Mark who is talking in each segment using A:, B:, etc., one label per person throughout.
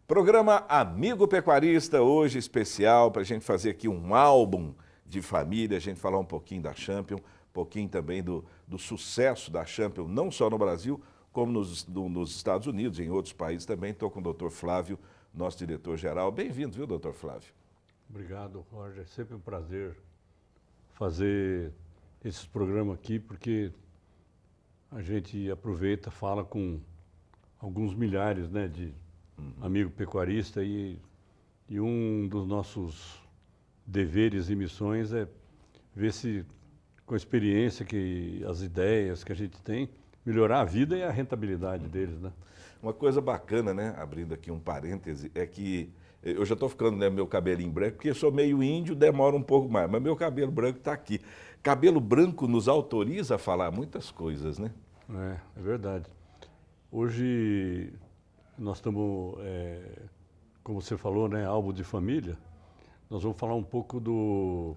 A: Programa Amigo Pecuarista, hoje especial para a gente fazer aqui um álbum de família, a gente falar um pouquinho da Champion, um pouquinho também do sucesso da Champion, não só no Brasil, como nos Estados Unidos, em outros países também. Estou com o Dr. Flávio, nosso diretor-geral. Bem-vindo, viu, Dr. Flávio?
B: Obrigado, Roger. É sempre um prazer fazer esses programas aqui, porque a gente aproveita, fala com alguns milhares, né, de amigo pecuarista e um dos nossos deveres e missões é ver se, com a experiência, as ideias que a gente tem, melhorar a vida e a rentabilidade deles, né?
A: Uma coisa bacana, né, abrindo aqui um parêntese, é que eu já estou ficando, né, meu cabelinho branco, porque eu sou meio índio, demora um pouco mais, mas meu cabelo branco está aqui. Cabelo branco nos autoriza a falar muitas coisas, né?
B: É verdade. Hoje nós estamos, como você falou, né, álbum de família. Nós vamos falar um pouco do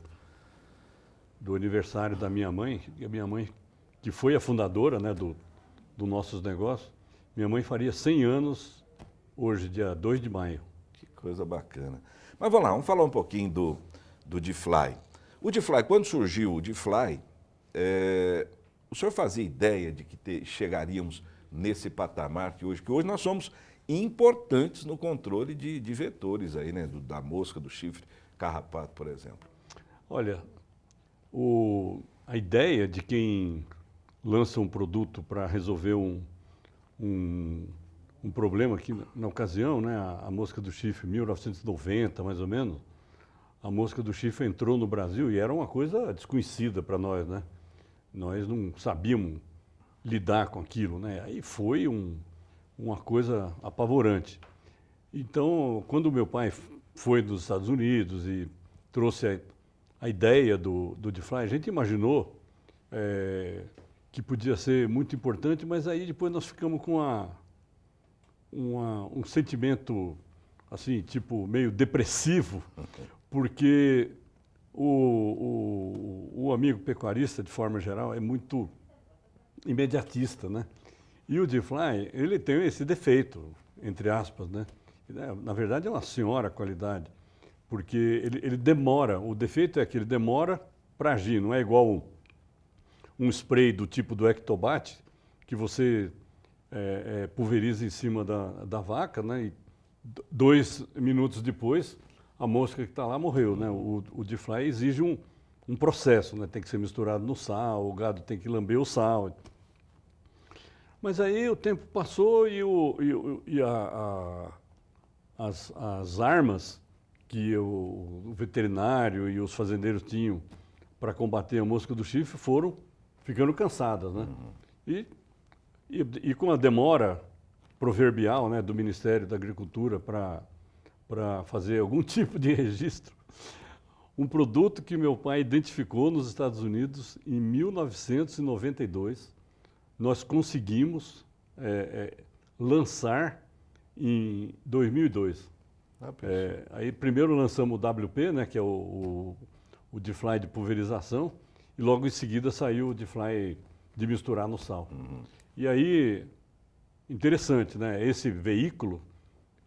B: aniversário da minha mãe, e a minha mãe, que foi a fundadora, né, do nossos negócios. Minha mãe faria 100 anos hoje, dia 2 de maio.
A: Que coisa bacana. Mas vamos lá, vamos falar um pouquinho do D-Fly. O D-Fly, quando surgiu o D-Fly, o senhor fazia ideia de que chegaríamos nesse patamar que hoje nós somos importantes no controle de vetores aí, né? Da mosca, do chifre, carrapato, por exemplo.
B: Olha, a ideia de quem lança um produto para resolver um problema que, na ocasião, né, a mosca do chifre, 1990, mais ou menos, a mosca do chifre entrou no Brasil e era uma coisa desconhecida para nós, né? Nós não sabíamos lidar com aquilo, né? Aí foi uma coisa apavorante. Então, quando meu pai foi dos Estados Unidos e trouxe a ideia do D-Fly, a gente imaginou que podia ser muito importante, mas aí depois nós ficamos com um sentimento, assim, tipo, meio depressivo, porque o amigo pecuarista, de forma geral, é muito imediatista, né? E o D-Fly, ele tem esse defeito, entre aspas, né? Na verdade, é uma senhora qualidade, porque ele demora, o defeito é que ele demora para agir, não é igual um spray do tipo do Ectobat, que você pulveriza em cima da vaca, né? E 2 minutos depois, a mosca que está lá morreu, né? O D-Fly exige um processo, né? Tem que ser misturado no sal, o gado tem que lamber o sal. Mas aí o tempo passou e as armas que o veterinário e os fazendeiros tinham para combater a mosca do chifre foram ficando cansadas, né? E com a demora proverbial, né, do Ministério da Agricultura para fazer algum tipo de registro, um produto que meu pai identificou nos Estados Unidos em 1992, nós conseguimos lançar em 2002. Aí primeiro lançamos o WP, né, que é o D-Fly de pulverização, e logo em seguida saiu o D-Fly de misturar no sal. E aí, interessante, né, esse veículo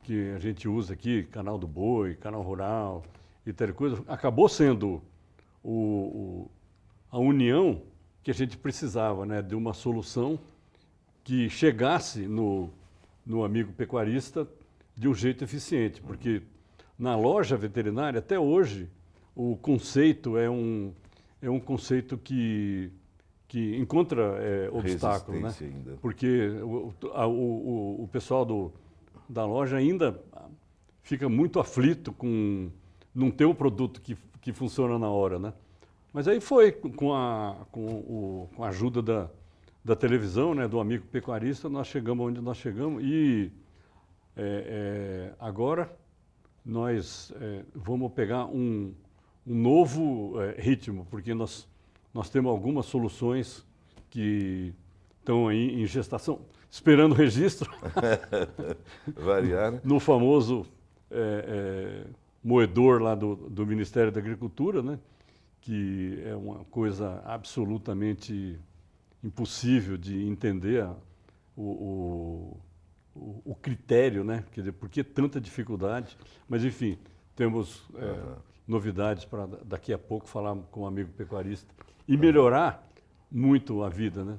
B: que a gente usa aqui, canal do boi, canal rural e tal coisa, acabou sendo a união que a gente precisava, né, de uma solução que chegasse no amigo pecuarista de um jeito eficiente, porque na loja veterinária, até hoje, o conceito é um conceito que encontra obstáculos, né?
A: Ainda.
B: Porque o pessoal da loja ainda fica muito aflito com não ter um produto que funciona na hora, né? Mas aí foi com a ajuda da televisão, né, do amigo pecuarista, nós chegamos onde nós chegamos e agora nós vamos pegar um novo ritmo, porque nós temos algumas soluções que estão aí em gestação, esperando o registro.
A: Variar, né?
B: No famoso moedor lá do Ministério da Agricultura, né? Que é uma coisa absolutamente impossível de entender o critério, né? Quer dizer, por que tanta dificuldade? Mas, enfim, temos novidades para daqui a pouco falar com um amigo pecuarista e melhorar muito a vida, né?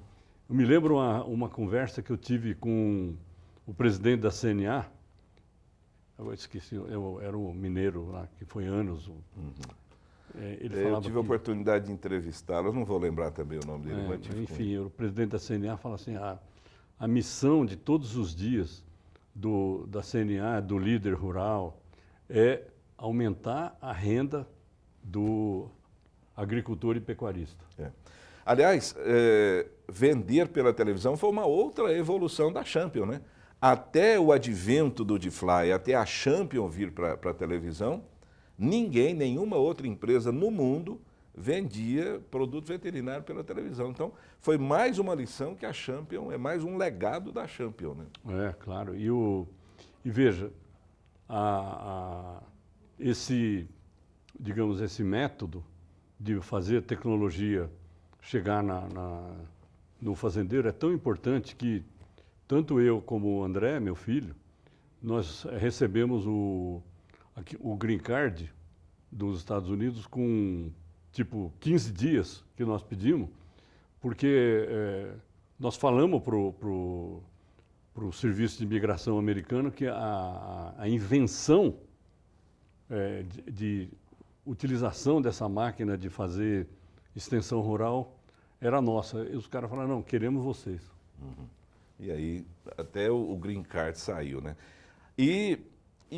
B: Eu me lembro uma conversa que eu tive com o presidente da CNA, eu esqueci, eu era um mineiro lá, que foi anos. Ele
A: Eu
B: falava
A: tive a oportunidade de entrevistá-lo, eu não vou lembrar também o nome dele, mas tive com ele.
B: enfim, o presidente da CNA fala assim, a missão de todos os dias da CNA, do líder rural, é aumentar a renda do agricultor e pecuarista.
A: Aliás, vender pela televisão foi uma outra evolução da Champion, né? Até o advento do DeFly, até a Champion vir para a televisão, nenhuma outra empresa no mundo vendia produto veterinário pela televisão. Então, foi mais uma lição que a Champion, é mais um legado da Champion, né?
B: Claro. E veja, digamos, esse método de fazer a tecnologia chegar no fazendeiro é tão importante que tanto eu como o André, meu filho, nós recebemos o Green Card dos Estados Unidos com, tipo, 15 dias que nós pedimos, porque nós falamos pro Serviço de Imigração americano que a invenção de utilização dessa máquina de fazer extensão rural era nossa. E os caras falaram, não, queremos vocês.
A: E aí, até o Green Card saiu, né? E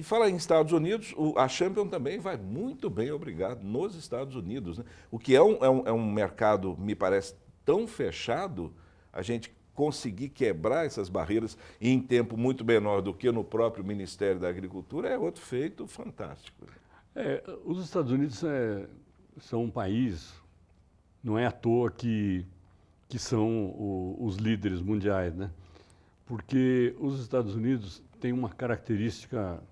A: falar em Estados Unidos, a Champion também vai muito bem, obrigado, nos Estados Unidos, né? O que é um mercado, me parece, tão fechado, a gente conseguir quebrar essas barreiras em tempo muito menor do que no próprio Ministério da Agricultura é outro feito fantástico.
B: Os Estados Unidos são um país, não é à toa que são os líderes mundiais, né? Porque os Estados Unidos têm uma característica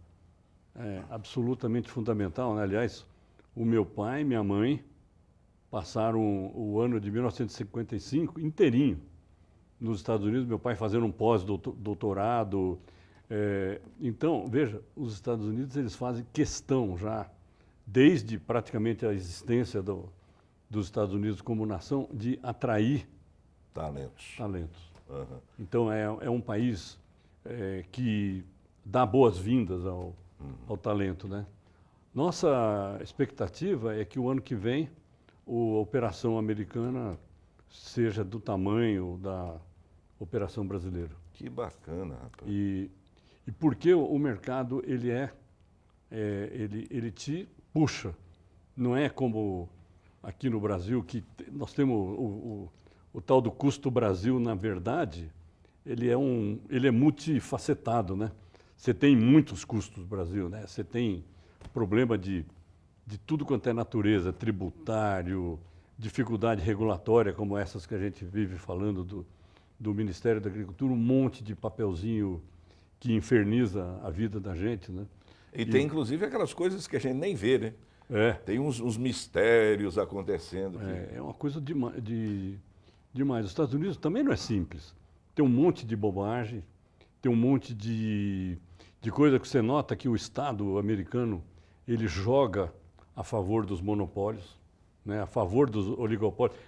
B: absolutamente fundamental, né? Aliás, o meu pai e minha mãe passaram o ano de 1955 inteirinho nos Estados Unidos, meu pai fazendo um pós-doutorado. Então, veja, os Estados Unidos eles fazem questão já, desde praticamente a existência dos Estados Unidos como nação, de atrair
A: talentos.
B: Uhum. Então, é um país que dá boas-vindas ao talento, né? Nossa expectativa é que o ano que vem a operação americana seja do tamanho da operação brasileira.
A: Que bacana, rapaz.
B: E porque o mercado ele te puxa. Não é como aqui no Brasil, que nós temos o tal do custo Brasil, na verdade, ele é multifacetado, né? Você tem muitos custos Brasil, né? Você tem problema de tudo quanto é natureza, tributário, dificuldade regulatória, como essas que a gente vive falando do Ministério da Agricultura, um monte de papelzinho que inferniza a vida da gente, né?
A: E tem, inclusive, aquelas coisas que a gente nem vê, né? Tem uns mistérios acontecendo.
B: É uma coisa demais. Os Estados Unidos também não é simples. Tem um monte de bobagem, tem um monte de coisa que você nota que o Estado americano ele joga a favor dos monopólios, né, a favor dos oligopólios.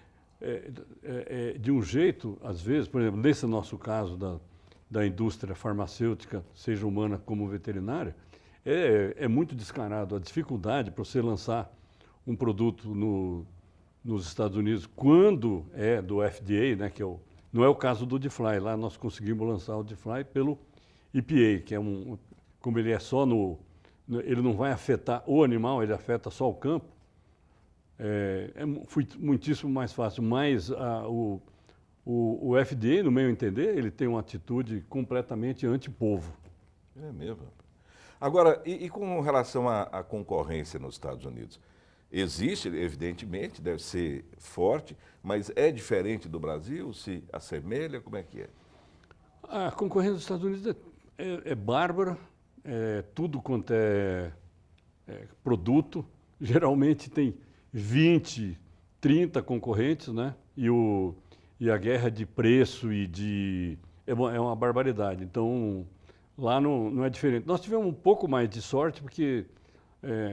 B: De um jeito, às vezes, por exemplo, nesse nosso caso da indústria farmacêutica, seja humana como veterinária, é muito descarado a dificuldade para você lançar um produto nos Estados Unidos, quando é do FDA, né, não é o caso do DeFly. Lá nós conseguimos lançar o DeFly pelo EPA, que como ele é só ele não vai afetar o animal, ele afeta só o campo. Foi muitíssimo mais fácil, mas o FDA, no meu entender, ele tem uma atitude completamente anti-povo.
A: É mesmo. Agora, e com relação à concorrência nos Estados Unidos? Existe, evidentemente, deve ser forte, mas é diferente do Brasil? Se assemelha? Como é que é?
B: A concorrência dos Estados Unidos é bárbara, tudo quanto é produto. Geralmente tem 20, 30 concorrentes, né? E a guerra de preço é uma barbaridade. Então, Lá não é diferente. Nós tivemos um pouco mais de sorte, porque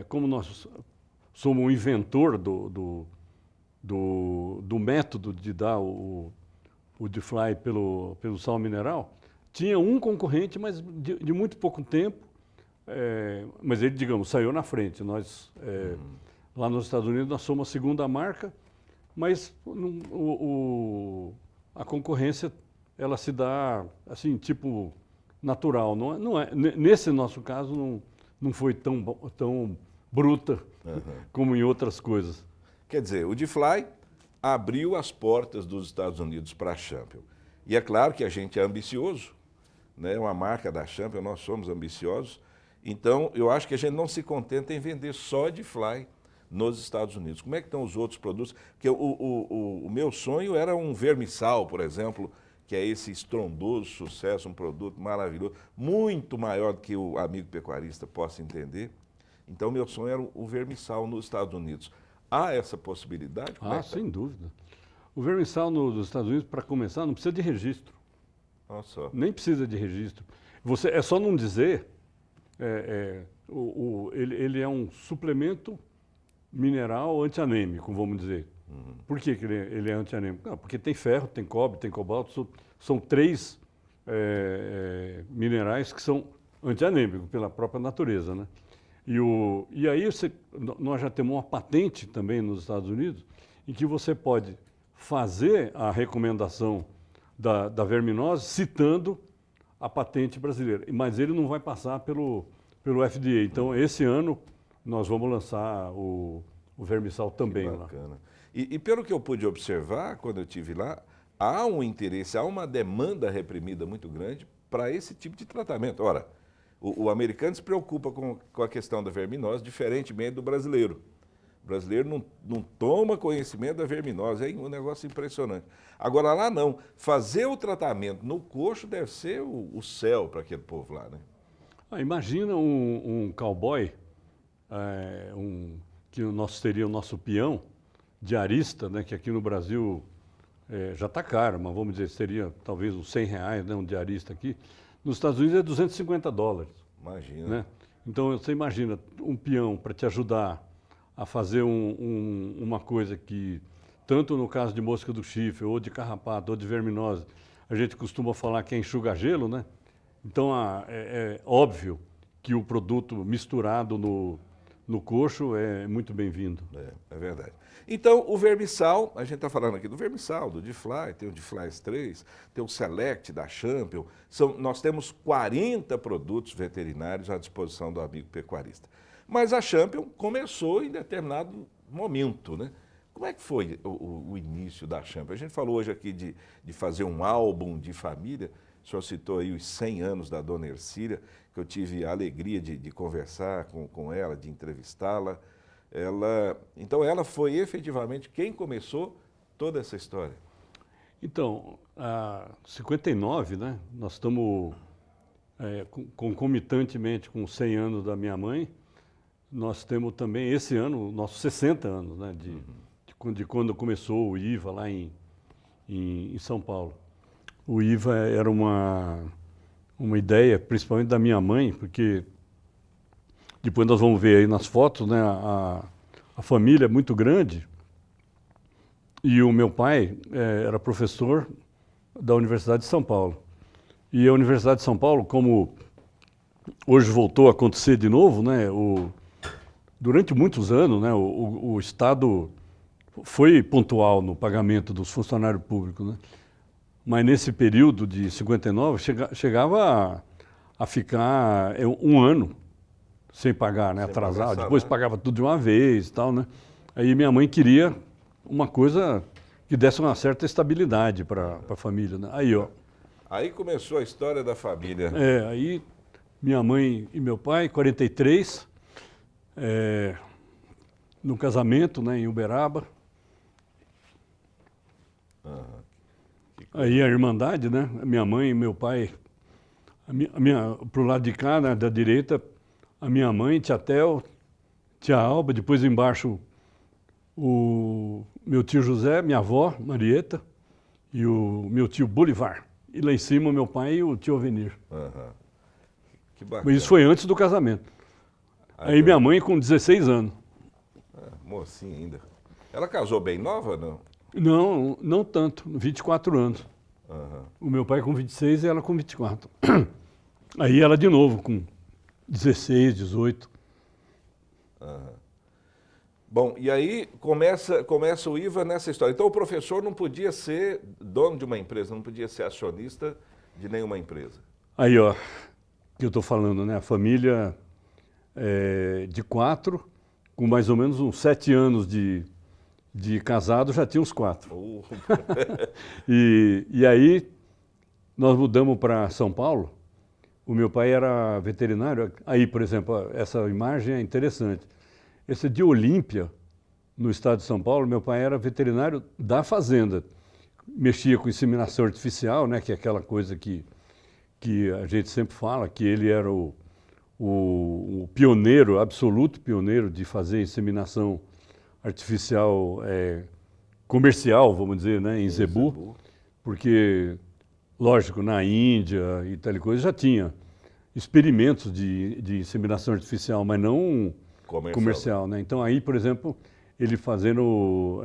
B: como nós somos um inventor do método de dar o D-Fly pelo sal mineral, tinha um concorrente, mas de muito pouco tempo, mas ele, digamos, saiu na frente. Nós, lá nos Estados Unidos, nós somos a segunda marca, mas a concorrência, ela se dá, assim, tipo, natural. Nesse nosso caso, não foi tão bruta como em outras coisas.
A: Quer dizer, o D-Fly abriu as portas dos Estados Unidos para a Champion. E é claro que a gente é ambicioso, né? Uma marca da Champion, nós somos ambiciosos. Então, eu acho que a gente não se contenta em vender só D-Fly nos Estados Unidos. Como é que estão os outros produtos? Porque o meu sonho era um vermissal, por exemplo, que é esse estrondoso sucesso, um produto maravilhoso, muito maior do que o amigo pecuarista possa entender. Então, meu sonho era o vermissal nos Estados Unidos. Há essa possibilidade?
B: Sem dúvida. O vermissal nos Estados Unidos, para começar, não precisa de registro.
A: Nossa.
B: Nem precisa de registro. É só não dizer, ele é um suplemento mineral antianêmico, vamos dizer. Por que ele é antianêmico? Não, porque tem ferro, tem cobre, tem cobalto, são três minerais que são antianêmicos pela própria natureza, né? E aí nós já temos uma patente também nos Estados Unidos em que você pode fazer a recomendação da verminose citando a patente brasileira, mas ele não vai passar pelo FDA. Então, esse ano, nós vamos lançar o vermissal também lá.
A: Bacana. E pelo que eu pude observar, quando eu estive lá, há um interesse, há uma demanda reprimida muito grande para esse tipo de tratamento. Ora, o americano se preocupa com a questão da verminose, diferentemente do brasileiro. O brasileiro não toma conhecimento da verminose, é um negócio impressionante. Agora lá não, fazer o tratamento no coxo deve ser o céu para aquele povo lá, né?
B: Imagina um cowboy, que seria o nosso peão, diarista, né, que aqui no Brasil já está caro, mas vamos dizer, seria talvez uns R$100, né, um diarista aqui. Nos Estados Unidos é $250.
A: Imagina.
B: Né? Então você imagina um peão para te ajudar a fazer uma coisa que, tanto no caso de mosca do chifre, ou de carrapato, ou de verminose, a gente costuma falar que é enxuga-gelo, né? Então é óbvio que o produto misturado no coxo é muito bem-vindo.
A: É verdade. Então, o vermissal, a gente está falando aqui do vermissal, do D-Fly, tem o D-Fly 3, tem o Select da Champion. Nós temos 40 produtos veterinários à disposição do amigo pecuarista. Mas a Champion começou em determinado momento, né? Como é que foi o início da Champion? A gente falou hoje aqui de fazer um álbum de família. O senhor citou aí os 100 anos da dona Ercília, que eu tive a alegria de conversar com ela, de entrevistá-la. Então, ela foi efetivamente quem começou toda essa história.
B: Então, em 59, né, nós estamos concomitantemente com os 100 anos da minha mãe, nós temos também esse ano, nossos 60 anos, né, de quando começou o IVA lá em São Paulo. O IVA era uma ideia, principalmente da minha mãe, porque depois nós vamos ver aí nas fotos, né, a família é muito grande e o meu pai era professor da Universidade de São Paulo. E a Universidade de São Paulo, como hoje voltou a acontecer de novo, né, durante muitos anos, né, o Estado foi pontual no pagamento dos funcionários públicos, né? Mas nesse período de 59, chegava a ficar um ano sem pagar, né, atrasado. Depois pagava tudo de uma vez e tal, né? Aí minha mãe queria uma coisa que desse uma certa estabilidade para a família, né?
A: Aí começou a história da família.
B: Aí minha mãe e meu pai, 43, no casamento, né, em Uberaba. Aí a Irmandade, né? Minha mãe e meu pai, pro lado de cá, né, da direita, a minha mãe, tia Tel, tia Alba, depois embaixo o meu tio José, minha avó, Marieta, e o meu tio Bolivar. E lá em cima meu pai e o tio Avenir.
A: Que bacana.
B: Isso foi antes do casamento. Aí minha mãe com 16 anos.
A: Mocinha ainda. Ela casou bem nova, não?
B: Não, não tanto, 24 anos.
A: Uhum.
B: O meu pai com 26 e ela com 24. Aí ela de novo com 16, 18.
A: Uhum. Bom, e aí começa o IVA nessa história. Então o professor não podia ser dono de uma empresa, não podia ser acionista de nenhuma empresa.
B: Aí, ó, que eu estou falando, né? A família de 4, com mais ou menos uns 7 anos de casado, já tinha uns 4. E aí nós mudamos para São Paulo. O meu pai era veterinário. Aí, por exemplo, essa imagem é interessante. Esse é de Olímpia, no estado de São Paulo. Meu pai era veterinário da fazenda. Mexia com inseminação artificial, né, que é aquela coisa que a gente sempre fala, que ele era o pioneiro, absoluto pioneiro de fazer inseminação artificial comercial, vamos dizer, né, em zebu. Porque, lógico, na Índia e tal coisa já tinha experimentos de inseminação artificial, mas não comercial, né? Então aí, por exemplo, ele fazendo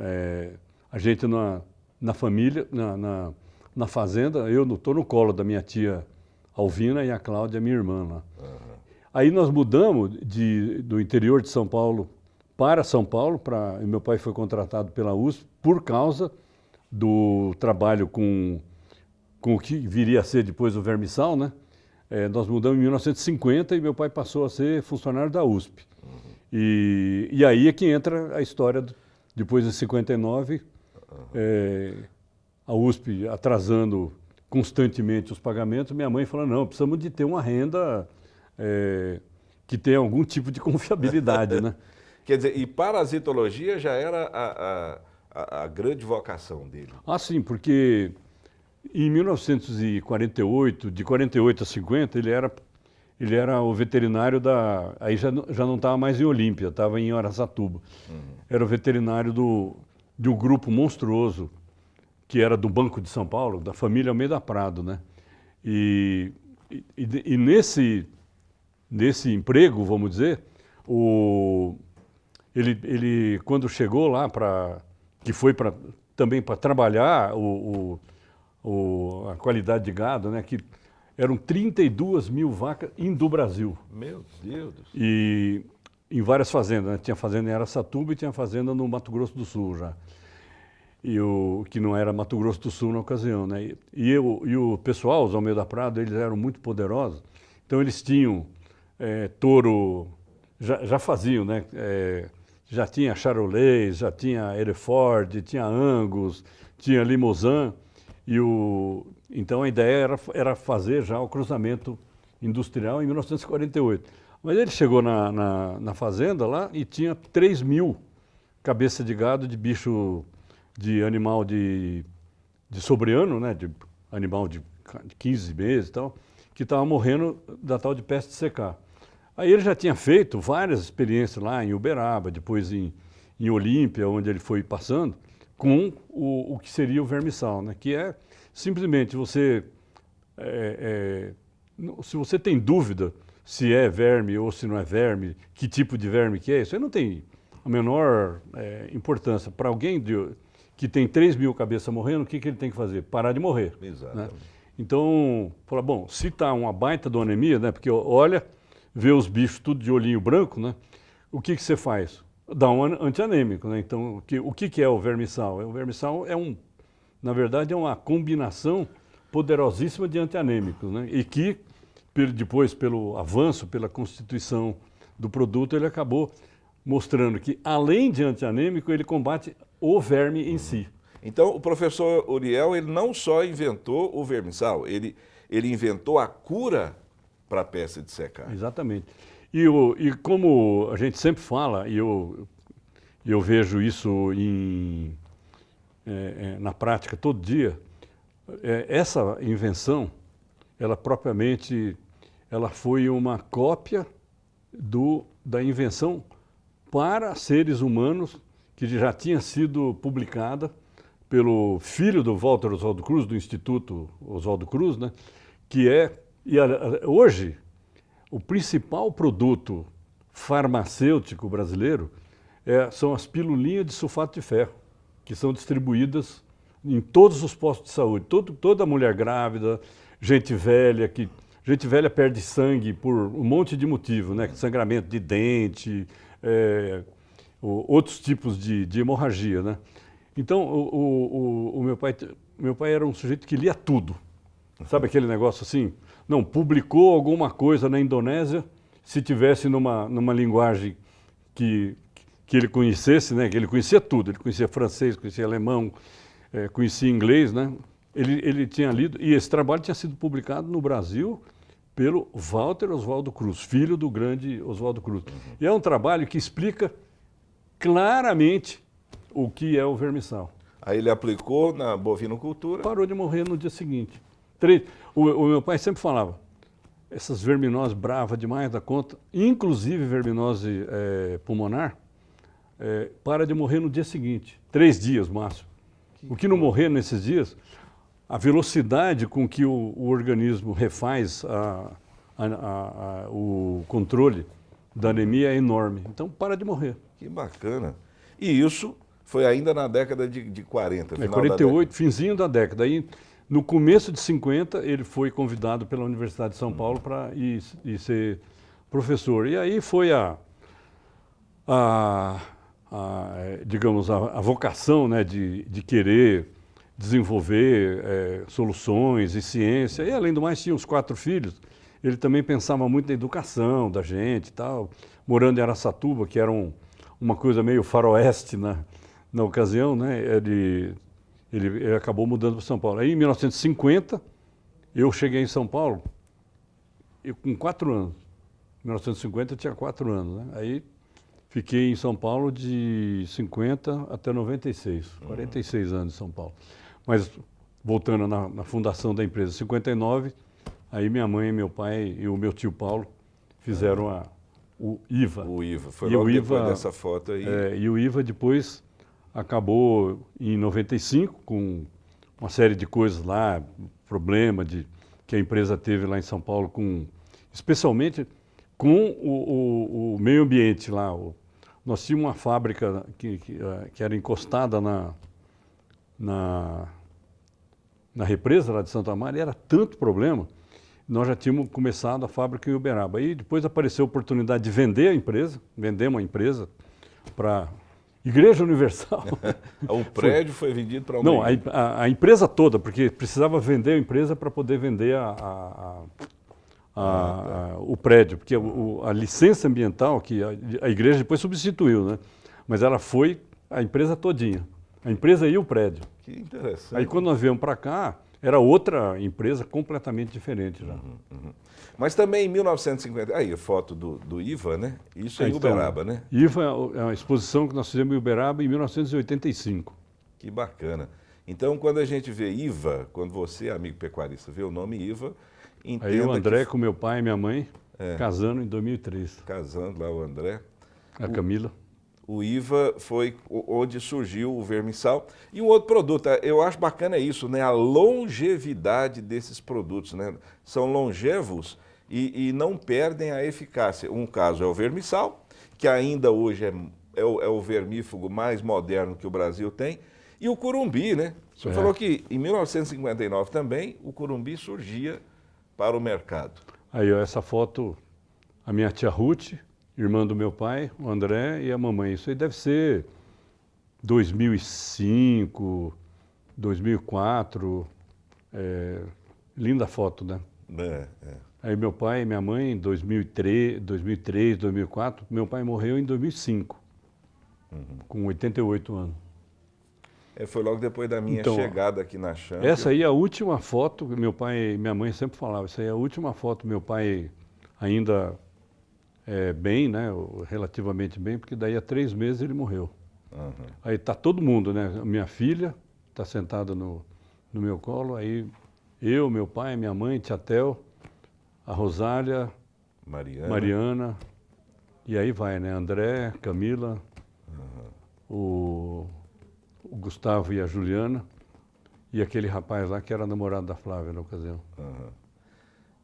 B: a gente na família, na fazenda, eu estou no colo da minha tia Alvina e a Cláudia, minha irmã lá. Uhum. Aí nós mudamos do interior de São Paulo para São Paulo, e meu pai foi contratado pela USP por causa do trabalho com o que viria a ser depois o Vermissal, né? Nós mudamos em 1950 e meu pai passou a ser funcionário da USP. E aí é que entra a história, depois de 59, a USP atrasando constantemente os pagamentos, minha mãe falou, não, precisamos de ter uma renda que tenha algum tipo de confiabilidade, né?
A: Quer dizer, e parasitologia já era a grande vocação dele.
B: Ah, sim, porque em 1948, de 48 a 50, ele era o veterinário aí já não estava mais em Olímpia, estava em Araçatuba. Uhum. Era o veterinário de um grupo monstruoso, que era do Banco de São Paulo, da família Almeida Prado, né? E nesse emprego, vamos dizer, ele quando chegou lá que foi também para trabalhar a qualidade de gado, né? Que eram 32 mil vacas do Brasil.
A: Meu Deus!
B: E em várias fazendas, né? Tinha fazenda em Araçatuba e tinha fazenda no Mato Grosso do Sul já. Que não era Mato Grosso do Sul na ocasião, né? E o pessoal, os Almeida Prado, eles eram muito poderosos. Então eles tinham touro, já faziam, né? Já tinha Charolais, já tinha Hereford, tinha Angus, tinha Limousin. Então a ideia era fazer já o cruzamento industrial em 1948. Mas ele chegou na fazenda lá e tinha 3 mil cabeças de gado de bicho, de animal de sobreano, né, de animal de 15 meses e tal, que estava morrendo da tal de peste secar. Aí ele já tinha feito várias experiências lá em Uberaba, depois em Olímpia, onde ele foi passando, com o que seria o vermissal, né, que é simplesmente você, se você tem dúvida se é verme ou se não é verme, que tipo de verme que é, isso aí não tem a menor importância. Para alguém que tem 3 mil cabeças morrendo, o que ele tem que fazer? Parar de morrer.
A: Exato.
B: Né? Então, fala, bom, se está uma baita de anemia, né? Porque olha, vê os bichos tudo de olhinho branco, né? O que você faz? Dá um antianêmico, né? Então, o que é o vermissal? O vermissal na verdade, é uma combinação poderosíssima de antianêmicos, né? E que, depois, pelo avanço, pela constituição do produto, ele acabou mostrando que, além de antianêmico, ele combate o verme em si.
A: Então, o professor Uriel, ele não só inventou o vermissal, ele inventou a cura para a peste de secar.
B: Exatamente. E como a gente sempre fala, e eu vejo isso na prática todo dia, essa invenção, ela propriamente, ela foi uma cópia da invenção para seres humanos que já tinha sido publicada pelo filho do Walter Oswaldo Cruz, do Instituto Oswaldo Cruz, né? Hoje, o principal produto farmacêutico brasileiro são as pilulinhas de sulfato de ferro, que são distribuídas em todos os postos de saúde. Toda mulher grávida, gente velha perde sangue por um monte de motivo, né? Sangramento de dente, outros tipos de hemorragia, né? Então, o meu pai era um sujeito que lia tudo. Sabe aquele negócio assim? Não, publicou alguma coisa na Indonésia, se tivesse numa linguagem que ele conhecesse, né? Que ele conhecia tudo, ele conhecia francês, conhecia alemão, conhecia inglês, né? Ele tinha lido, e esse trabalho tinha sido publicado no Brasil pelo Walter Oswaldo Cruz, filho do grande Oswaldo Cruz. E é um trabalho que explica claramente o que é o vermissal.
A: Aí ele aplicou na bovinocultura.
B: Parou de morrer no dia seguinte. O meu pai sempre falava, essas verminoses bravas demais da conta, inclusive verminose pulmonar, para de morrer no dia seguinte, 3 dias máximo. O que não morrer nesses dias, a velocidade com que o organismo refaz o controle da anemia é enorme. Então, para de morrer.
A: Que bacana. E isso foi ainda na década de 40, final
B: 48, finzinho da década. Aí, no começo de 50, ele foi convidado pela Universidade de São Paulo para ir ser professor. E aí foi digamos, a vocação, né, de querer desenvolver soluções e ciência. E, além do mais, tinha os 4 filhos. Ele também pensava muito na educação da gente e tal. Morando em Araçatuba, que era uma coisa meio faroeste na ocasião, né? Ele acabou mudando para São Paulo. Aí, em 1950, eu cheguei em São Paulo com 4 anos. Em 1950, eu tinha 4 anos, né? Aí, fiquei em São Paulo de 50 até 96, 46 anos em São Paulo. Mas, voltando na fundação da empresa, 59, aí minha mãe, meu pai e o meu tio Paulo fizeram o IVA.
A: O IVA, foi logo depois dessa foto aí.
B: E o IVA depois acabou em 95 com uma série de coisas lá, problema que a empresa teve lá em São Paulo, especialmente com o meio ambiente lá. Nós tínhamos uma fábrica que era encostada na represa lá de Santo Amaro, e era tanto problema, nós já tínhamos começado a fábrica em Uberaba. Aí depois apareceu a oportunidade de vender a empresa, vendemos uma empresa para Igreja Universal.
A: O prédio foi vendido para
B: Não, a empresa toda, porque precisava vender a empresa para poder vender o prédio, porque a licença ambiental, que a igreja depois substituiu, né? Mas ela foi a empresa todinha, a empresa e o prédio.
A: Que interessante.
B: Aí quando nós viemos para cá, era outra empresa completamente diferente já.
A: Mas também em 1950, aí a foto do IVA, né? Isso é em Uberaba, né?
B: IVA é uma exposição que nós fizemos em Uberaba em 1985.
A: Que bacana. Então, quando a gente vê IVA, quando você, amigo pecuarista, vê o nome IVA, entenda
B: aí o André com meu pai e minha mãe, casando em 2003.
A: Casando lá o André.
B: A Camila.
A: O IVA foi onde surgiu o vermissal. E um outro produto, eu acho bacana isso, né? A longevidade desses produtos, né? São longevos e não perdem a eficácia. Um caso é o vermissal, que ainda hoje é o vermífugo mais moderno que o Brasil tem, e o curumbi, né? O senhor falou que em 1959 também o curumbi surgia para o mercado.
B: Aí, ó, essa foto, a minha tia Ruth, irmã do meu pai, o André e a mamãe. Isso aí deve ser 2005, 2004. Linda foto, né? Aí meu pai e minha mãe em 2003, 2004. Meu pai morreu em 2005, com 88 anos.
A: Foi logo depois da minha chegada aqui na Champ.
B: Essa aí é a última foto, meu pai e minha mãe sempre falavam, essa aí é a última foto, meu pai ainda bem, né, relativamente bem, porque daí a 3 meses ele morreu. Aí está todo mundo, né, minha filha está sentada no meu colo, aí eu, meu pai, minha mãe, tia Tel, a Rosália, Mariana, e aí vai, né, André, Camila, o Gustavo e a Juliana, e aquele rapaz lá que era namorado da Flávia na ocasião.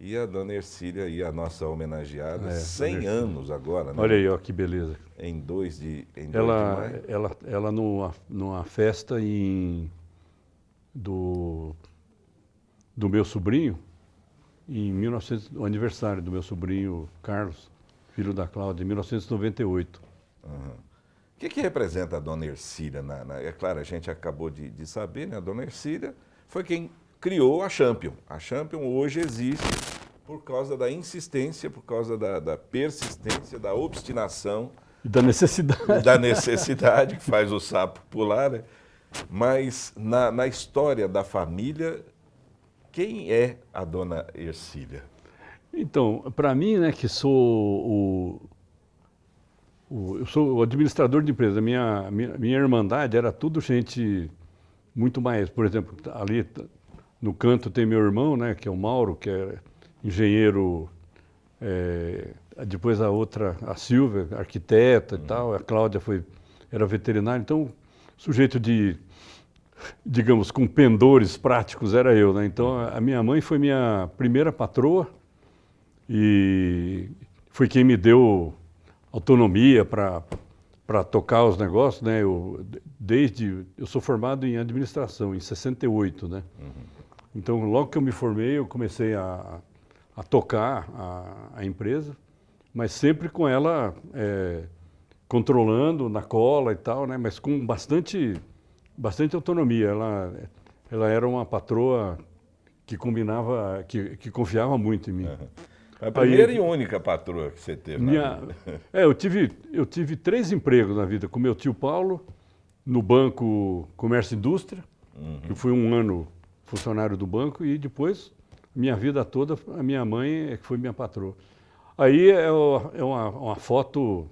A: E a dona Ercília, aí, a nossa homenageada, 100
B: Ercília.
A: anos agora, né?
B: Olha aí, ó, que beleza.
A: Em 2 de
B: Ela,
A: maio.
B: ela numa festa do meu sobrinho, em 1900, o aniversário do meu sobrinho Carlos, filho da Cláudia, em 1998.
A: Uhum. O que representa a dona Ercília? É claro, a gente acabou de saber, né? A dona Ercília foi quem criou a Champion. A Champion hoje existe por causa da insistência, por causa da persistência, da obstinação.
B: E da necessidade.
A: Da necessidade, que faz o sapo pular, né? Mas na história da família, quem é a dona Ercília?
B: Então, para mim, né, que sou eu sou o administrador de empresa, minha irmandade era tudo gente muito mais, por exemplo, ali no canto tem meu irmão, né, que é o Mauro, que é engenheiro, depois a outra, a Silvia, arquiteta e tal, a Cláudia era veterinária, então sujeito digamos, com pendores práticos era eu, né? Então a minha mãe foi minha primeira patroa e foi quem me deu autonomia para tocar os negócios, né? Eu sou formado em administração em 68, né? Então logo que eu me formei eu comecei a tocar a empresa, mas sempre com ela controlando na cola e tal, né? Mas com bastante autonomia. Ela era uma patroa que combinava, que confiava muito em mim.
A: A primeira e única patroa que você teve na vida.
B: Eu tive 3 empregos na vida, com meu tio Paulo, no Banco Comércio e Indústria, que fui 1 ano funcionário do banco, e depois, minha vida toda, a minha mãe é que foi minha patroa. Aí é uma foto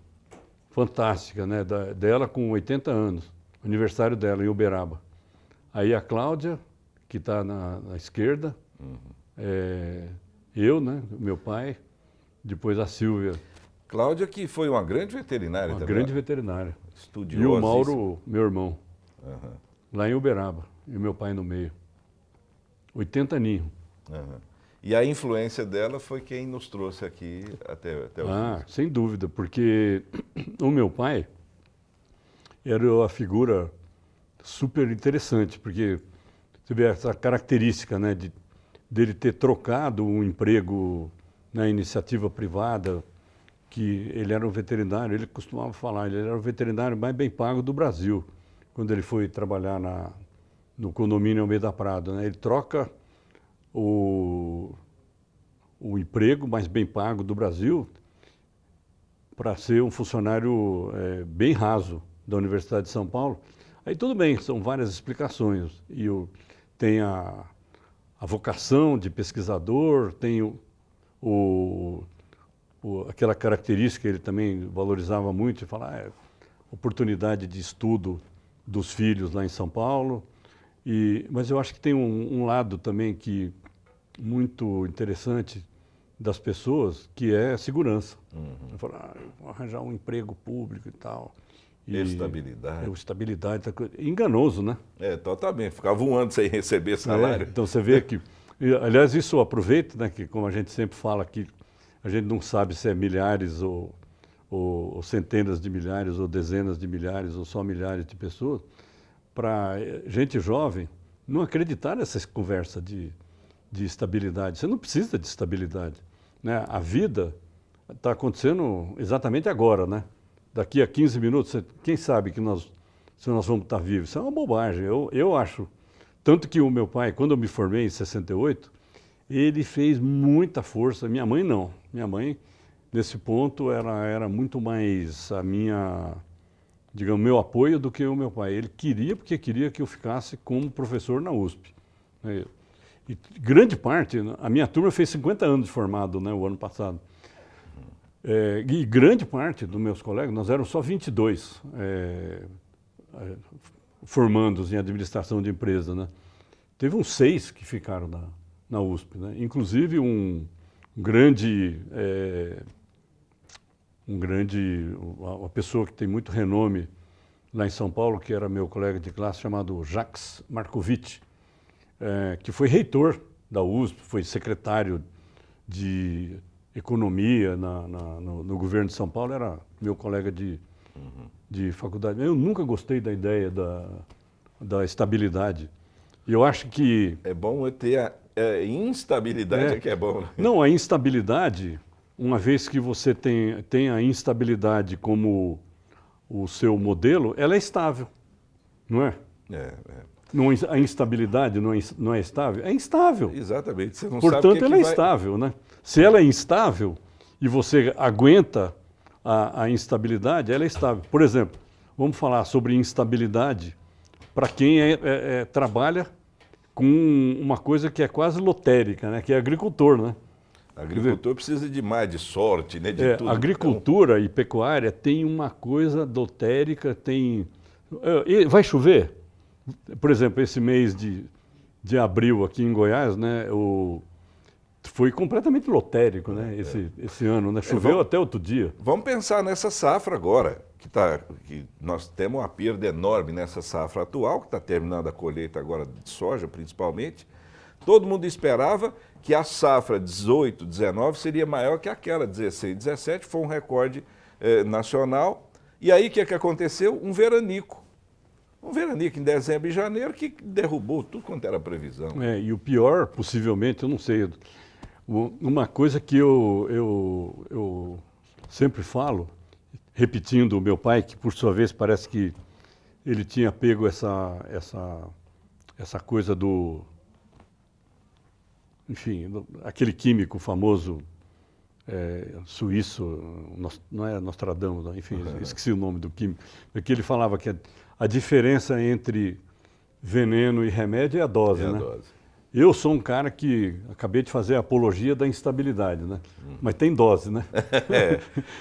B: fantástica, né, dela com 80 anos, aniversário dela em Uberaba. Aí a Cláudia, que está na esquerda, eu, né, meu pai, depois a Silvia.
A: Cláudia, que foi uma grande veterinária também.
B: Uma grande veterinária.
A: Estudiosa.
B: E o Mauro, meu irmão, lá em Uberaba, e o meu pai no meio. 80 aninhos.
A: E a influência dela foi quem nos trouxe aqui até o
B: sem dúvida, porque o meu pai era uma figura super interessante, porque você vê essa característica, né, dele ter trocado um emprego na iniciativa privada, que ele era um veterinário, ele costumava falar, ele era o veterinário mais bem pago do Brasil, quando ele foi trabalhar no condomínio Almeida Prado, né? Ele troca o emprego mais bem pago do Brasil para ser um funcionário bem raso da Universidade de São Paulo. Aí tudo bem, são várias explicações. E tem a vocação de pesquisador, tem aquela característica que ele também valorizava muito, de falar oportunidade de estudo dos filhos lá em São Paulo. Mas eu acho que tem um lado também muito interessante das pessoas, que é a segurança. Falar, vou arranjar um emprego público e tal.
A: Estabilidade.
B: Estabilidade. Enganoso, né?
A: Totalmente. Ficava 1 ano sem receber salário.
B: Então você vê que... Aliás, isso aproveita, né, que como a gente sempre fala aqui, a gente não sabe se é milhares ou centenas de milhares, ou dezenas de milhares, ou só milhares de pessoas, para gente jovem não acreditar nessa conversa de estabilidade. Você não precisa de estabilidade, né? A vida está acontecendo exatamente agora, né? Daqui a 15 minutos, quem sabe se nós vamos estar vivos? Isso é uma bobagem, eu acho. Tanto que o meu pai, quando eu me formei em 68, ele fez muita força. Minha mãe não. Minha mãe, nesse ponto, ela era muito mais digamos, meu apoio do que o meu pai. Ele porque queria que eu ficasse como professor na USP. E grande parte, a minha turma fez 50 anos de formado, né, o ano passado. E grande parte dos meus colegas, nós éramos só 22 formandos em administração de empresa, né? Teve uns 6 que ficaram na USP, né? Inclusive uma pessoa que tem muito renome lá em São Paulo, que era meu colega de classe, chamado Jacques Marcovitch, que foi reitor da USP, foi secretário de economia no governo de São Paulo, era meu colega de faculdade. Eu nunca gostei da ideia da estabilidade. E eu acho que...
A: É bom ter a instabilidade, que é bom. Né?
B: Não, a instabilidade, uma vez que você tem a instabilidade como o seu modelo, ela é estável, não é? Não, a instabilidade não é estável? É instável.
A: Exatamente. Você não
B: Portanto,
A: sabe o que
B: ela é instável, né? Se ela é instável e você aguenta a instabilidade, ela é estável. Por exemplo, vamos falar sobre instabilidade para quem trabalha com uma coisa que é quase lotérica, né? Que é agricultor, né?
A: Agricultor precisa de mais, de sorte, né? De tudo.
B: Agricultura e pecuária tem uma coisa lotérica, tem... Vai chover? Por exemplo, esse mês de abril aqui em Goiás, né? Foi completamente lotérico, né? Esse ano, né? Choveu até outro dia.
A: Vamos pensar nessa safra agora, que nós temos uma perda enorme nessa safra atual, que está terminando a colheita agora de soja, principalmente. Todo mundo esperava que a safra 18, 19 seria maior que aquela 16, 17, foi um recorde nacional. E aí o que aconteceu? Um veranico em dezembro e janeiro que derrubou tudo quanto era previsão.
B: E o pior, possivelmente, eu não sei, uma coisa que eu sempre falo, repetindo o meu pai, que por sua vez parece que ele tinha pego essa coisa enfim, aquele químico famoso suíço, não é Nostradamus, não, enfim, esqueci o nome do químico, que ele falava que a diferença entre veneno e remédio é a dose, né? Eu sou um cara que acabei de fazer a apologia da instabilidade, né? Mas tem dose, né?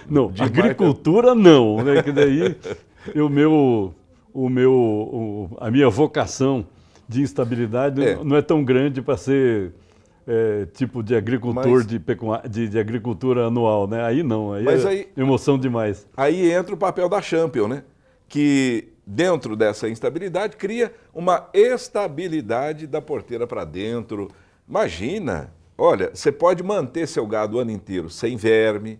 B: Não, agricultura não, né? Que daí a minha vocação de instabilidade não é tão grande para ser tipo de agricultor de agricultura anual, né? Aí não, aí emoção demais.
A: Aí entra o papel da Champion, né? Que dentro dessa instabilidade cria uma estabilidade da porteira para dentro. Imagina, olha, você pode manter seu gado o ano inteiro sem verme,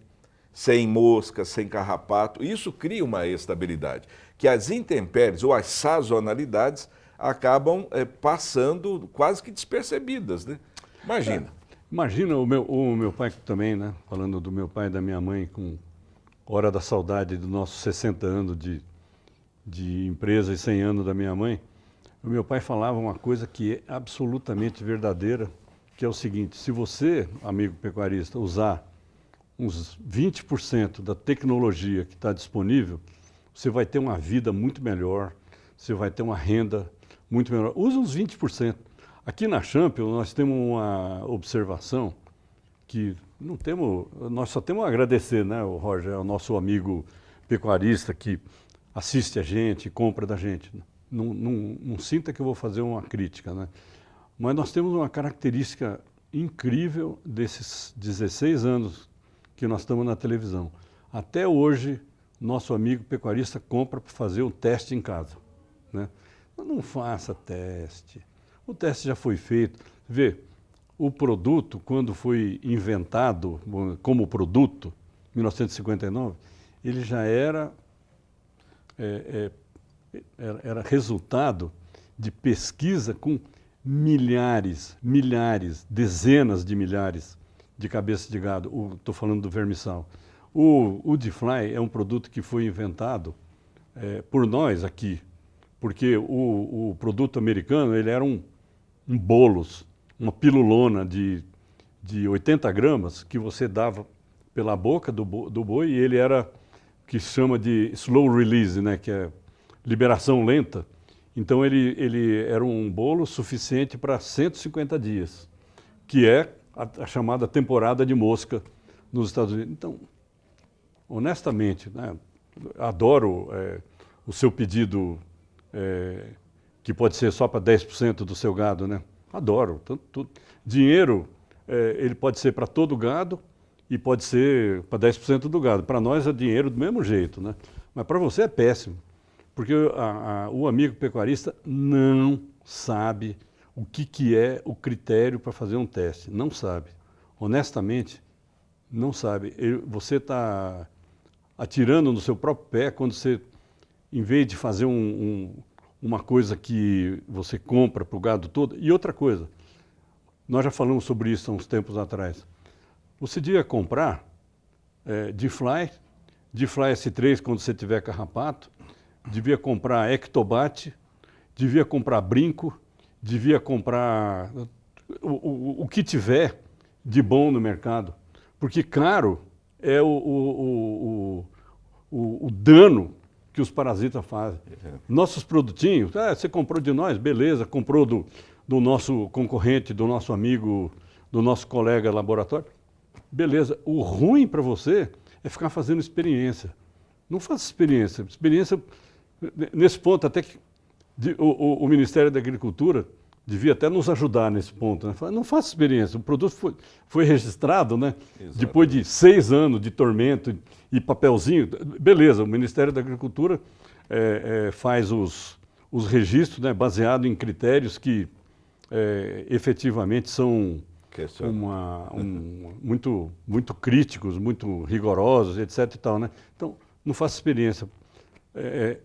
A: sem mosca, sem carrapato. Isso cria uma estabilidade, que as intempéries ou as sazonalidades acabam passando quase que despercebidas, né? Imagina.
B: Imagina o meu pai também, né? Falando do meu pai e da minha mãe, com hora da saudade dos nossos 60 anos de empresa e 100 anos da minha mãe. O meu pai falava uma coisa que é absolutamente verdadeira, que é o seguinte: se você, amigo pecuarista, usar uns 20% da tecnologia que está disponível, você vai ter uma vida muito melhor, você vai ter uma renda muito melhor. Use uns 20%. Aqui na Champion nós temos uma observação que nós só temos a agradecer, né, o Roger, o nosso amigo pecuarista que assiste a gente, compra da gente. Não sinta que eu vou fazer uma crítica, né? Mas nós temos uma característica incrível desses 16 anos que nós estamos na televisão. Até hoje, nosso amigo pecuarista compra para fazer o teste em casa, né? Não faça teste. O teste já foi feito. Vê, o produto, quando foi inventado como produto, em 1959, ele já era resultado de pesquisa com milhares, dezenas de milhares de cabeças de gado. Estou falando do vermissal. O D-Fly é um produto que foi inventado por nós aqui, porque o produto americano ele era um bolos, uma pilulona de 80 gramas que você dava pela boca do boi e ele era que se chama de slow release, né, que é liberação lenta. Então ele era um bolo suficiente para 150 dias, que é a chamada temporada de mosca nos Estados Unidos. Então, honestamente, né, adoro o seu pedido, que pode ser só para 10% do seu gado, né? Adoro. Dinheiro, ele pode ser para todo gado e pode ser para 10% do gado. Para nós é dinheiro do mesmo jeito, né? Mas para você é péssimo, porque o amigo pecuarista não sabe o que é o critério para fazer um teste. Não sabe. honestamente, não sabe. Você está atirando no seu próprio pé quando você, em vez de fazer uma coisa que você compra para o gado todo. E outra coisa, nós já falamos sobre isso há uns tempos atrás. Você devia comprar D-Fly S3 quando você tiver carrapato, devia comprar Ectobat, devia comprar brinco, devia comprar o que tiver de bom no mercado. Porque caro é o dano que os parasitas fazem. Nossos produtinhos, você comprou de nós, beleza, comprou do nosso concorrente, do nosso amigo, do nosso colega laboratório, beleza. O ruim para você é ficar fazendo experiência. Não faça experiência. Experiência, nesse ponto, até que o Ministério da Agricultura devia até nos ajudar nesse ponto. Né? Não faça experiência. O produto foi registrado, né? Depois de 6 anos de tormento e papelzinho. Beleza, o Ministério da Agricultura faz os registros, né, baseado em critérios que efetivamente são muito críticos, muito rigorosos, etc. E tal, né? Então, não faça experiência.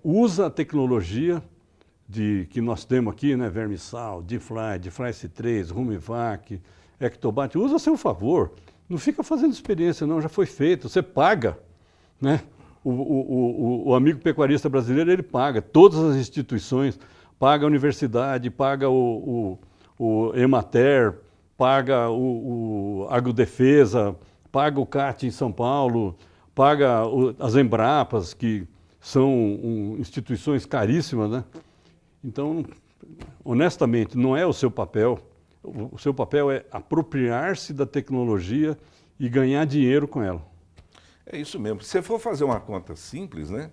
B: Usa a tecnologia que nós temos aqui, né? Vermissal, D-Fly S3, Rumivac, Ectobat, usa a seu favor. Não fica fazendo experiência, não, já foi feito, você paga, né? O amigo pecuarista brasileiro, ele paga, todas as instituições, paga a universidade, paga o Emater, paga o Agrodefesa, paga o CAT em São Paulo, paga as Embrapas, que são instituições caríssimas, né? Então, honestamente, não é o seu papel. O seu papel é apropriar-se da tecnologia e ganhar dinheiro com ela.
A: É isso mesmo. Se você for fazer uma conta simples, né?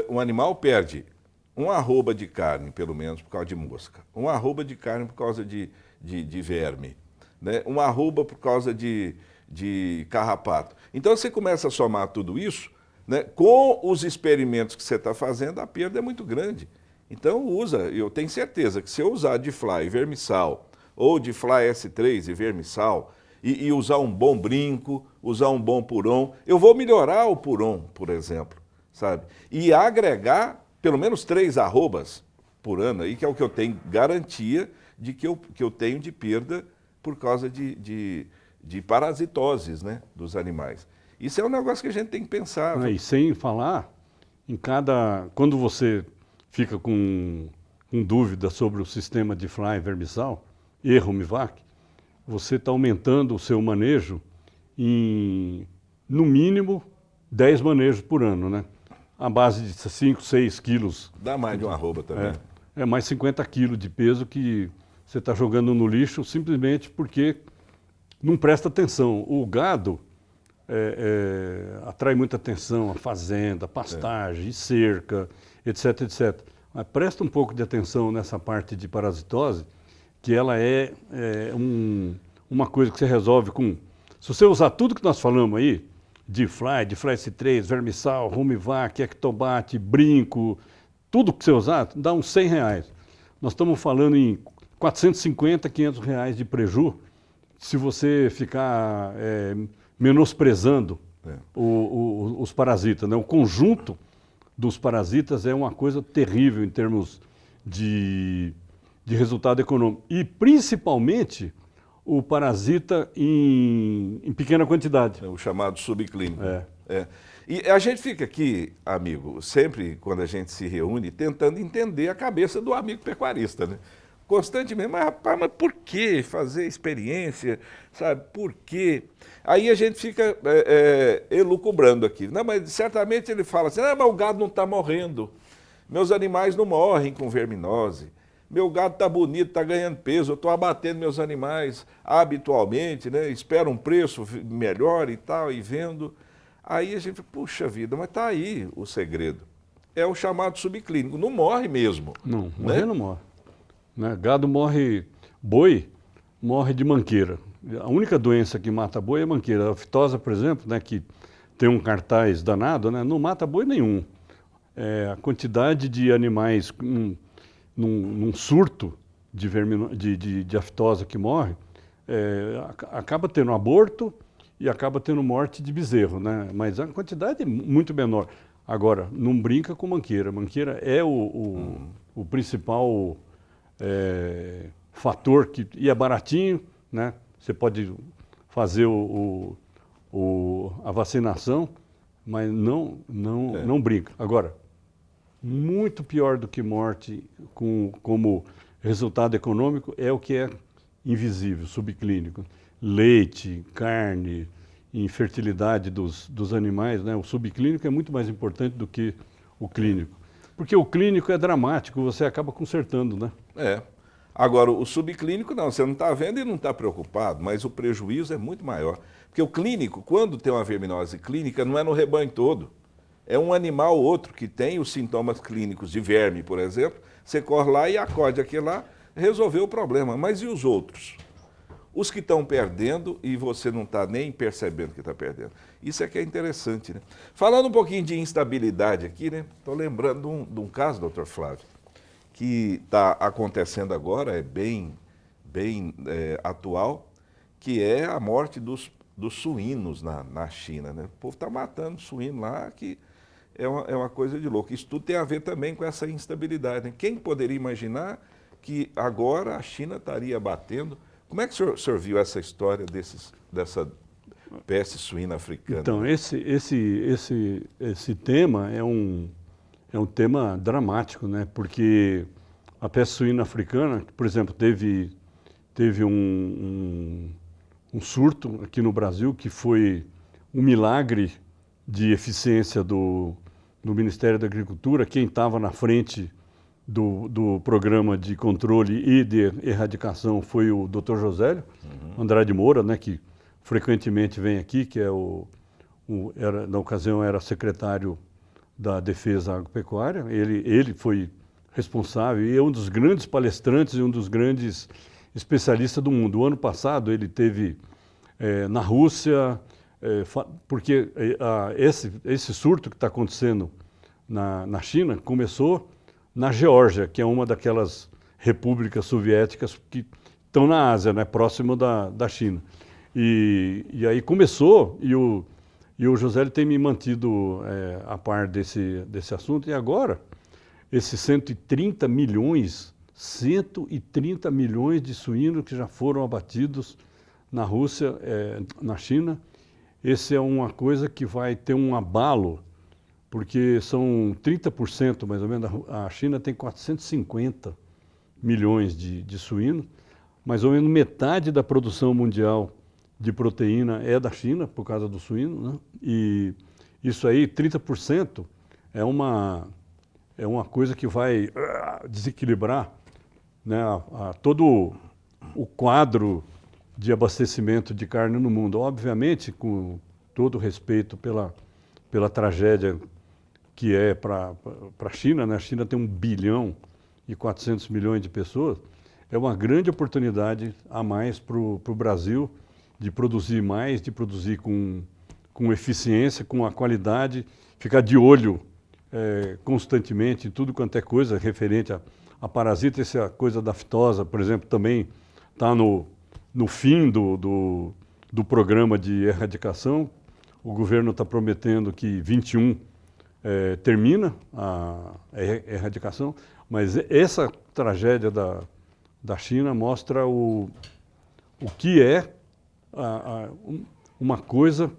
A: Um animal perde um arroba de carne, pelo menos, por causa de mosca. Um arroba de carne por causa de verme. Né? Um arroba por causa de carrapato. Então, você começa a somar tudo isso, né? Com os experimentos que você está fazendo, a perda é muito grande. Então, eu tenho certeza que se eu usar D-Fly e vermissal, ou D-Fly S3 e vermissal, e usar um bom brinco, usar um bom puron, eu vou melhorar o puron, por exemplo, sabe? E agregar pelo menos 3 arrobas por ano, aí, que é o que eu tenho garantia de que eu tenho de perda por causa de parasitoses, né, dos animais. Isso é um negócio que a gente tem que pensar.
B: E sem falar, quando você fica com dúvida sobre o sistema de D-Fly vermissal e Rumivac, você está aumentando o seu manejo em, no mínimo, 10 manejos por ano, né? A base de 5, 6 quilos.
A: Dá mais de uma arroba também.
B: É mais 50 quilos de peso que você está jogando no lixo simplesmente porque não presta atenção. O gado atrai muita atenção, a fazenda, a pastagem, cerca, etc, etc. Mas presta um pouco de atenção nessa parte de parasitose, que ela uma coisa que você resolve com... Se você usar tudo que nós falamos aí, D-Fly S3, vermissal, Rumivac, Ectobat, brinco, tudo que você usar, dá uns R$100. Nós estamos falando em 450, R$500 de preju, se você ficar menosprezando os parasitas, né? O conjunto dos parasitas é uma coisa terrível em termos de resultado econômico. E
A: É
B: principalmente o parasita em pequena quantidade.
A: o chamado subclínico. E a gente fica aqui, amigo, sempre quando a gente se reúne, tentando entender a cabeça do amigo pecuarista, né? Constantemente, mas rapaz, mas por que fazer experiência, sabe? Por quê? Aí a gente fica elucubrando aqui. Não, mas certamente ele fala assim, mas o gado não está morrendo, meus animais não morrem com verminose, meu gado está bonito, está ganhando peso, eu estou abatendo meus animais habitualmente, né? Espero um preço melhor e tal, e vendo. Aí a gente, puxa vida, mas está aí o segredo. É o chamado subclínico, não morre mesmo.
B: Não, morrer não morre. Né? Gado morre, boi morre de manqueira. A única doença que mata boi é a manqueira. A fitosa, por exemplo, né, que tem um cartaz danado, né, não mata boi nenhum. A quantidade de animais num surto de aftosa que morre acaba tendo aborto e acaba tendo morte de bezerro, né? Mas a quantidade é muito menor. Agora, não brinca com manqueira. Manqueira é o principal fator e é baratinho, né? Você pode fazer a vacinação, mas não brinca. Agora, muito pior do que morte como resultado econômico é o que é invisível, subclínico. Leite, carne, infertilidade dos animais, né? O subclínico é muito mais importante do que o clínico. Porque o clínico é dramático, você acaba consertando, né?
A: Agora, o subclínico não, você não está vendo e não está preocupado, mas o prejuízo é muito maior. Porque o clínico, quando tem uma verminose clínica, não é no rebanho todo. É um animal ou outro que tem os sintomas clínicos de verme, por exemplo, você corre lá e acode aquele lá, resolveu o problema. Mas e os outros? Os que estão perdendo e você não está nem percebendo que está perdendo. Isso é que é interessante, né? Falando um pouquinho de instabilidade aqui, né? Estou lembrando de um caso, doutor Flávio, que está acontecendo agora, é bem atual, que é a morte dos suínos na China, né? O povo está matando suíno lá, que é uma coisa de louco. Isso tudo tem a ver também com essa instabilidade, né? Quem poderia imaginar que agora a China estaria batendo? Como é que o senhor viu essa história dessa peste suína africana?
B: Então, esse tema é um tema dramático, né? Porque a peste suína africana, por exemplo, teve um surto aqui no Brasil que foi um milagre de eficiência do Ministério da Agricultura. Quem estava na frente do programa de controle e de erradicação foi o Dr. Josélio Andrade Moura, né, que frequentemente vem aqui, que na ocasião era secretário da Defesa Agropecuária. Ele foi responsável e é um dos grandes palestrantes e um dos grandes especialistas do mundo. O ano passado ele teve na Rússia, porque esse surto que está acontecendo na China começou na Geórgia, que é uma daquelas repúblicas soviéticas que estão na Ásia, né, próximo da China. E aí começou, e o José tem me mantido a par desse assunto, e agora esses 130 milhões de suínos que já foram abatidos na Rússia, na China. Esse é uma coisa que vai ter um abalo, porque são 30% mais ou menos, a China tem 450 milhões de suínos, mais ou menos metade da produção mundial de proteína é da China, por causa do suíno, né? E isso aí, 30%, é uma coisa que vai desequilibrar, né, todo o quadro de abastecimento de carne no mundo. Obviamente, com todo respeito pela tragédia que é para a China, né? A China tem 1 bilhão e 400 milhões de pessoas, é uma grande oportunidade a mais para o Brasil de produzir mais, de produzir com eficiência, com a qualidade, ficar de olho constantemente em tudo quanto é coisa referente a parasita. Essa coisa da fitosa, por exemplo, também está no fim do programa de erradicação. O governo está prometendo que 21 termina a erradicação, mas essa tragédia da China mostra o que é uma coisa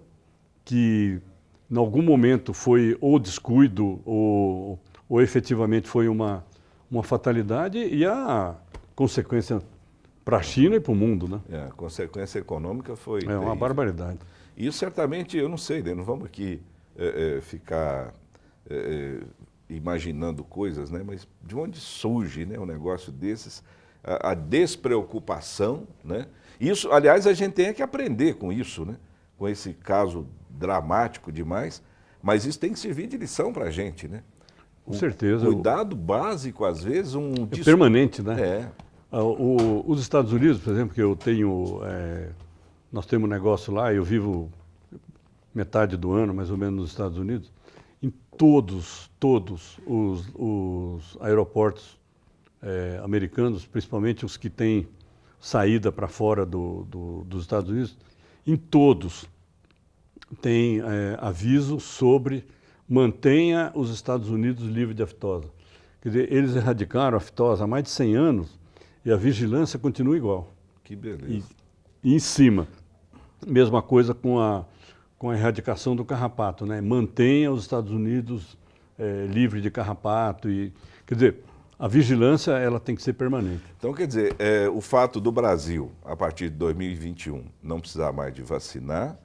B: que em algum momento foi ou descuido ou efetivamente foi uma fatalidade, e a consequência para a China e para o mundo, né?
A: A consequência econômica foi
B: uma barbaridade.
A: Isso certamente, eu não sei, né? Não vamos aqui ficar imaginando coisas, né? Mas de onde surge, né, um negócio desses? A despreocupação, né? Isso, aliás, a gente tem que aprender com isso, né? Com esse caso dramático demais, mas isso tem que servir de lição para a gente, né?
B: Com certeza.
A: Cuidado básico, às vezes,
B: é permanente, né?
A: É.
B: Os Estados Unidos, por exemplo, que eu tenho, nós temos um negócio lá, eu vivo metade do ano, mais ou menos, nos Estados Unidos. Em todos os aeroportos americanos, principalmente os que têm saída para fora dos Estados Unidos, em todos tem aviso sobre mantenha os Estados Unidos livres de aftosa. Quer dizer, eles erradicaram a aftosa há mais de 100 anos e a vigilância continua igual.
A: Que beleza.
B: E em cima, mesma coisa com a erradicação do carrapato, né? Mantenha os Estados Unidos livres de carrapato. Quer dizer, a vigilância ela tem que ser permanente.
A: Então, quer dizer, o fato do Brasil, a partir de 2021, não precisar mais de vacinar,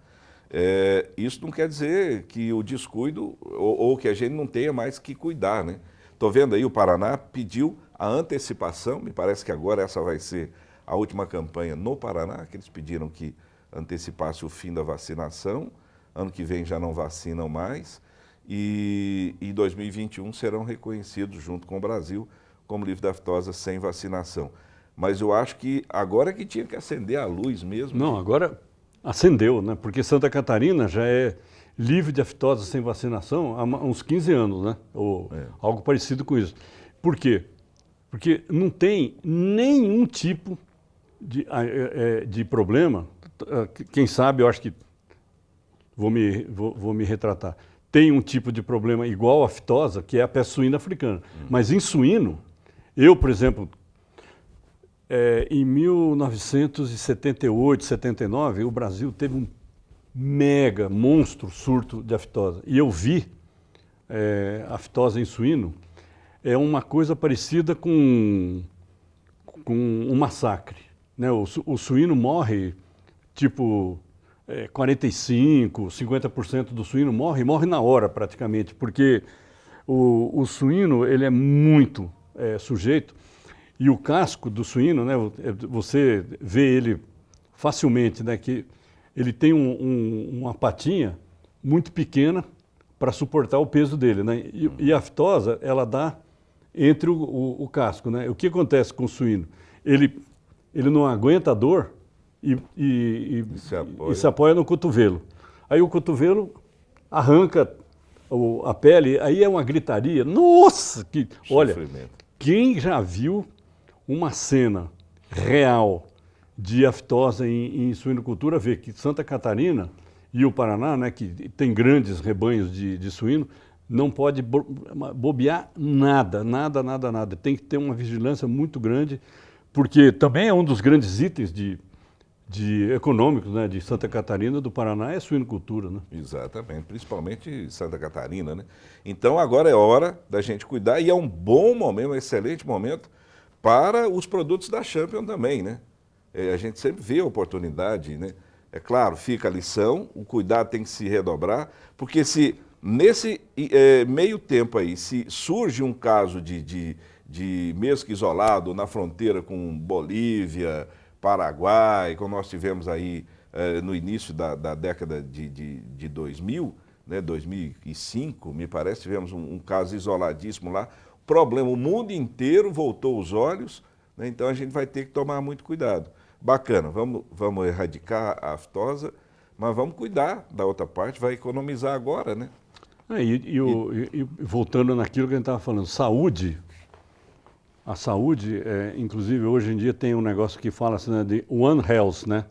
A: isso não quer dizer que o descuido ou que a gente não tenha mais que cuidar, né? Estou vendo aí, o Paraná pediu a antecipação, me parece que agora essa vai ser a última campanha no Paraná, que eles pediram que antecipasse o fim da vacinação, ano que vem já não vacinam mais, e em 2021 serão reconhecidos junto com o Brasil como livre da aftosa sem vacinação. Mas eu acho que agora que tinha que acender a luz mesmo.
B: Não, agora acendeu, né? Porque Santa Catarina já é livre de aftosa sem vacinação há uns 15 anos, né? Ou algo parecido com isso. Por quê? Porque não tem nenhum tipo de problema. Quem sabe, eu acho que vou me retratar. Tem um tipo de problema igual à aftosa, que é a peste suína africana. Mas em suíno, eu, por exemplo, em 1978, 79, o Brasil teve um mega, monstro surto de aftosa. E eu vi aftosa em suíno, é uma coisa parecida com um massacre, né? O suíno morre, tipo, 45%, 50% do suíno morre na hora praticamente, porque o suíno ele é muito sujeito, e o casco do suíno, né, você vê ele facilmente, né, que ele tem uma patinha muito pequena para suportar o peso dele, né? E a aftosa, ela dá entre o casco, né? O que acontece com o suíno? Ele não aguenta a dor e se apoia no cotovelo. Aí o cotovelo arranca a pele, aí é uma gritaria. Nossa! Olha, quem já viu uma cena real de aftosa em suinocultura, vê que Santa Catarina e o Paraná, né, que tem grandes rebanhos de suíno, não pode bobear nada. Tem que ter uma vigilância muito grande, porque também é um dos grandes itens econômicos, né, de Santa Catarina, do Paraná, é a suinocultura, né?
A: Exatamente, principalmente Santa Catarina, né? Então agora é hora da gente cuidar, e é um bom momento, um excelente momento para os produtos da Champion também, né? A gente sempre vê a oportunidade, né? É claro, fica a lição, o cuidado tem que se redobrar, porque se nesse meio tempo aí, se surge um caso de mesmo que isolado, na fronteira com Bolívia, Paraguai, como nós tivemos aí no início da década de 2000, né, 2005, me parece, tivemos um caso isoladíssimo lá, problema, o mundo inteiro voltou os olhos, né, então a gente vai ter que tomar muito cuidado. Bacana, vamos erradicar a aftosa, mas vamos cuidar da outra parte, vai economizar agora, né?
B: E voltando naquilo que a gente estava falando, saúde, a saúde, inclusive hoje em dia tem um negócio que fala assim, né, de One Health, né?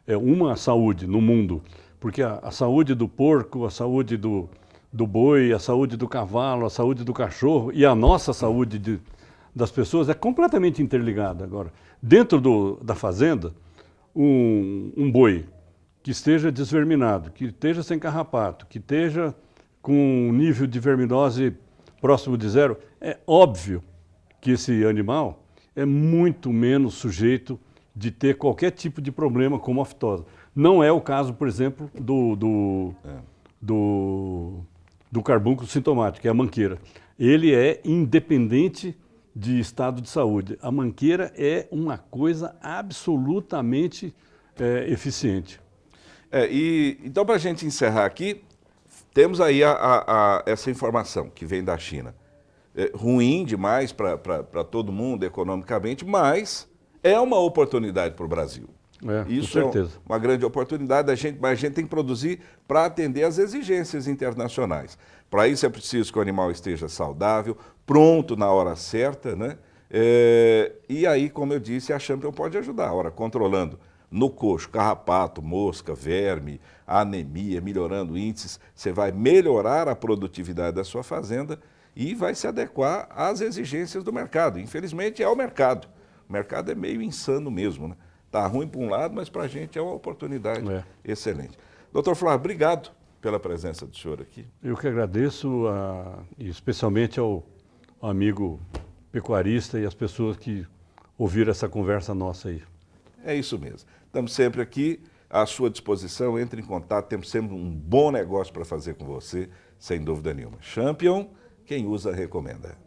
B: É uma saúde no mundo, porque a saúde do porco, a saúde do boi, a saúde do cavalo, a saúde do cachorro e a nossa saúde das pessoas é completamente interligada agora. Dentro da fazenda, um boi que esteja desverminado, que esteja sem carrapato, que esteja com um nível de verminose próximo de zero, é óbvio que esse animal é muito menos sujeito de ter qualquer tipo de problema como aftosa. Não é o caso, por exemplo, do carbúnculo sintomático, que é a manqueira. Ele é independente de estado de saúde. A manqueira é uma coisa absolutamente eficiente.
A: Então, para a gente encerrar aqui, temos aí essa informação que vem da China. Ruim demais para todo mundo economicamente, mas é uma oportunidade para o Brasil. Isso
B: com certeza.
A: É uma grande oportunidade, mas a gente tem que produzir para atender às exigências internacionais. Para isso é preciso que o animal esteja saudável, pronto na hora certa, né? E aí, como eu disse, a Champion pode ajudar. Ora, controlando no coxo, carrapato, mosca, verme, anemia, melhorando índices, você vai melhorar a produtividade da sua fazenda e vai se adequar às exigências do mercado. Infelizmente, é o mercado. O mercado é meio insano mesmo, né? Tá ruim para um lado, mas para a gente é uma oportunidade excelente. Doutor Flávio, obrigado pela presença do senhor aqui.
B: Eu que agradeço, especialmente ao amigo pecuarista e às pessoas que ouviram essa conversa nossa aí.
A: É isso mesmo. Estamos sempre aqui à sua disposição. Entre em contato, temos sempre um bom negócio para fazer com você, sem dúvida nenhuma. Champion, quem usa, recomenda.